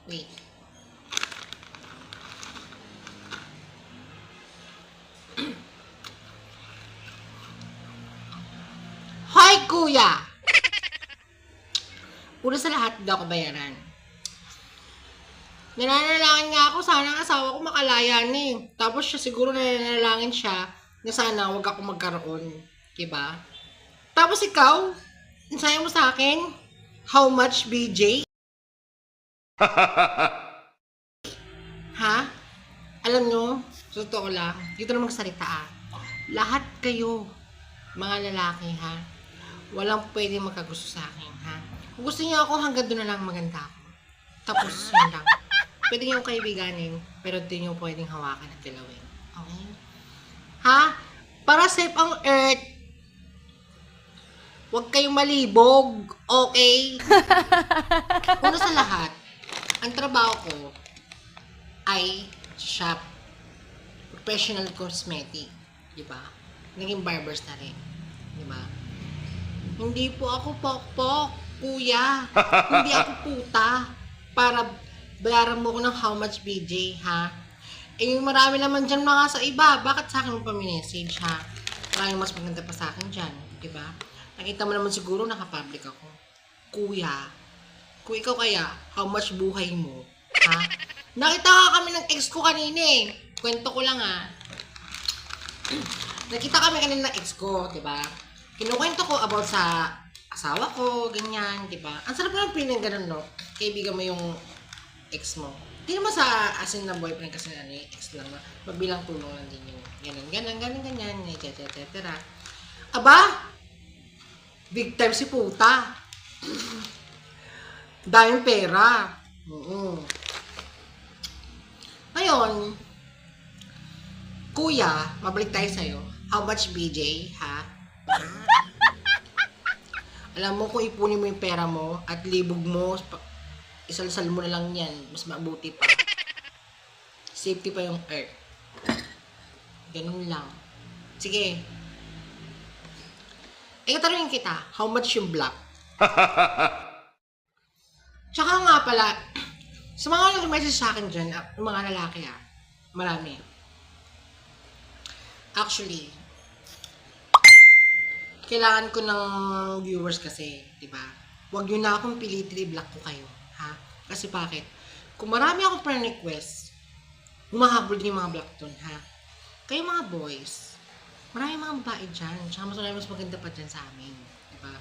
Wait. Hoy, kuya! Una sa lahat, hindi ako bayaran. Nananalangin nga ako, sana ang asawa ko makalaya ni. Tapos siya siguro nananalangin siya na sana wag ako magkaroon. Diba? Tapos ikaw, insaya mo sa akin, how much, BJ? Ha? Alam nyo, sa totoo lang, dito na magsalita lahat kayo, mga lalaki ha, walang pwede magkagusto sa akin ha. Kung gusto niyo ako, hanggang doon na lang maganda ako. Tapos, yun lang. Pwede niyo kaibiganin, pero di niyo pwedeng hawakan at galawin. Okay? Ha? Para safe ang earth, huwag kayong malibog. Okay? Una sa lahat, ang trabaho ko ay shop. Professional cosmetic. Diba? Naging barbers na rin. Diba? Hindi po ako pokpok, kuya. Hindi ako puta. Para bayaran mo ko ng how much, BJ, ha? Eh, yung marami naman dyan mga sa iba. Bakit sa akin mo pa minessage, ha? Maraming mas maganda pa sa akin dyan. Diba? Nakita mo naman siguro nakapublic ako. Kuya, kung ikaw kaya, how much buhay mo? Ha? Nakita ka kami ng ex ko kanina eh. Kwento ko lang Nakita kami kanina ng ex ko, diba? Kinukwento ko about sa asawa ko, ganyan, diba? Ang sarap lang feeling ganun, no? Kaibigan mo yung ex mo. Hindi naman sa asin na boyfriend kasi ano yung ex lang na magbilang tulong lang din yung ganyan, etc. Aba! Big time si puta. Daming pera. Ngayon, kuya, mabalik tayo sa'yo. How much, BJ, ha? Alam mo, kung ipunin mo yung pera mo at libog mo, isalsal mo na lang yan. Mas mabuti pa. Safety pa yung earth. Ganun lang. Sige. Tanungin kita, how much yung black? Tsaka nga pala, sa mga nag-message sa akin dyan, mga lalaki marami. Actually, kailangan ko ng viewers kasi, di ba? Huwag nyo na akong pilitin, i-block ko kayo, ha? Kasi bakit? Kung marami akong friend request, humahabol din yung mga block dun, ha? Kayo mga boys, marami mga babae dyan, tsaka mas maganda pa dyan sa amin, di ba?